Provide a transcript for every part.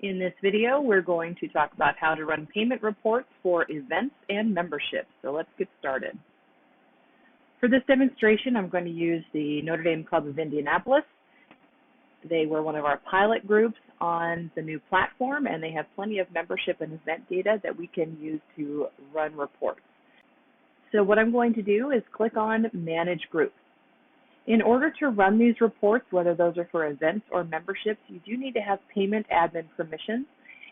In this video, we're going to talk about how to run payment reports for events and memberships. So let's get started. For this demonstration, I'm going to use the Notre Dame Club of Indianapolis. They were one of our pilot groups on the new platform, and they have plenty of membership and event data that we can use to run reports. So what I'm going to do is click on Manage Groups. In order to run these reports, whether those are for events or memberships, you do need to have payment admin permissions,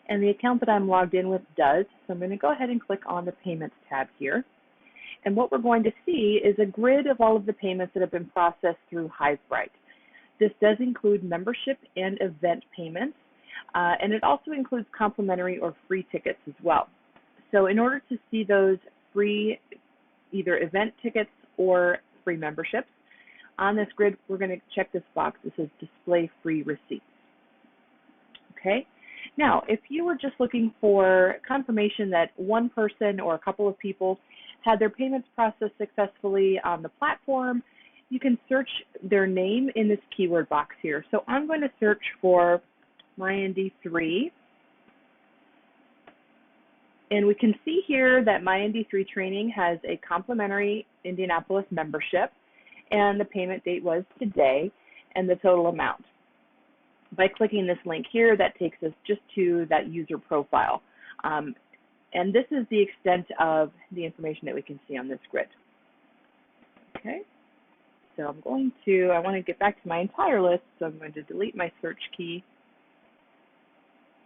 and the account that I'm logged in with does. So I'm going to go ahead and click on the Payments tab here. And what we're going to see is a grid of all of the payments that have been processed through Hivebright. This does include membership and event payments, and it also includes complimentary or free tickets as well. So in order to see those free either event tickets or free memberships, on this grid, we're going to check this box that says Display Free Receipts. Okay. Now, if you were just looking for confirmation that one person or a couple of people had their payments processed successfully on the platform, you can search their name in this keyword box here. So I'm going to search for MyIndy3. And we can see here that MyIndy3 training has a complimentary Indianapolis membership, and the payment date was today, and the total amount. By clicking this link here, that takes us just to that user profile. And this is the extent of the information that we can see on this grid. Okay, so I want to get back to my entire list, so I'm going to delete my search key.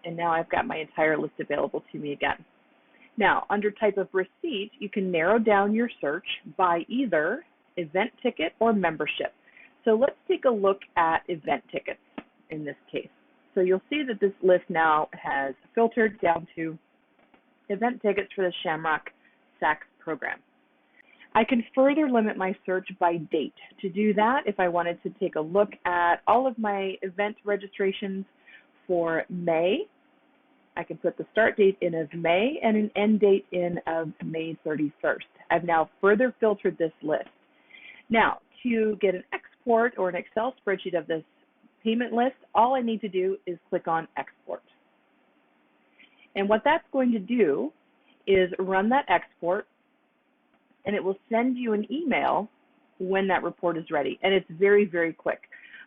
And now I've got my entire list available to me again. Now, under type of receipt, you can narrow down your search by either event ticket or membership. So let's take a look at event tickets in this case. So you'll see that this list now has filtered down to event tickets for the Shamrock SACS program. I can further limit my search by date. To do that, if I wanted to take a look at all of my event registrations for May, I can put the start date in of May and an end date in of May 31st. I've now further filtered this list. Now, to get an export or an Excel spreadsheet of this payment list, all I need to do is click on Export. And what that's going to do is run that export, and it will send you an email when that report is ready. And it's very, very quick.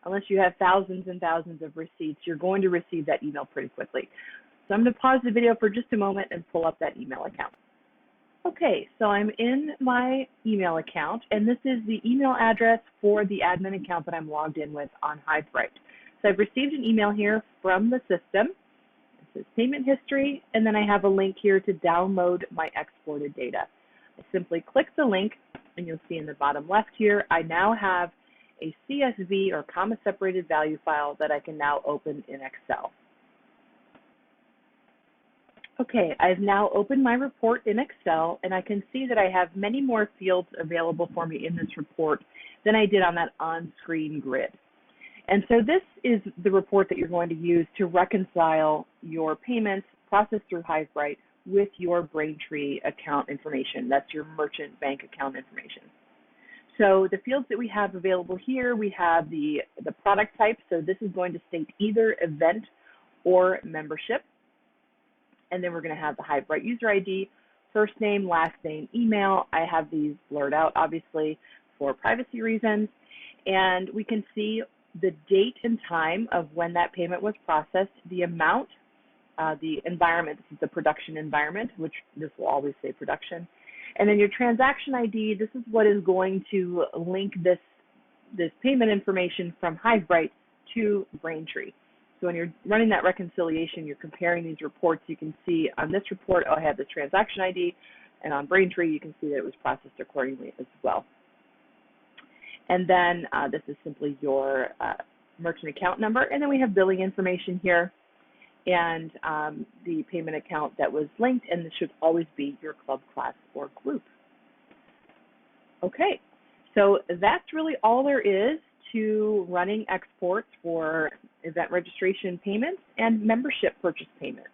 Unless you have thousands and thousands of receipts, you're going to receive that email pretty quickly. So I'm going to pause the video for just a moment and pull up that email account. Okay, so I'm in my email account, and this is the email address for the admin account that I'm logged in with on Hivebright. So I've received an email here from the system. It says payment history, and then I have a link here to download my exported data. I simply click the link, and you'll see in the bottom left here, I now have a CSV or comma separated value file that I can now open in Excel. Okay, I've now opened my report in Excel, and I can see that I have many more fields available for me in this report than I did on that on-screen grid. And so this is the report that you're going to use to reconcile your payments processed through Hivebright with your Braintree account information. That's your merchant bank account information. So the fields that we have available here, we have the product type. So this is going to state either event or membership. And then we're going to have the Hivebright user ID, first name, last name, email. I have these blurred out, obviously, for privacy reasons. And we can see the date and time of when that payment was processed, the amount, the environment, this is the production environment, which this will always say production. And then your transaction ID, this is what is going to link this payment information from Hivebright to Braintree. So when you're running that reconciliation, you're comparing these reports, you can see on this report, I have the transaction ID, and on Braintree, you can see that it was processed accordingly as well. And then this is simply your merchant account number, and then we have billing information here, and the payment account that was linked, and this should always be your club, class, or group. Okay, so that's really all there is to running exports for event registration payments and membership purchase payments.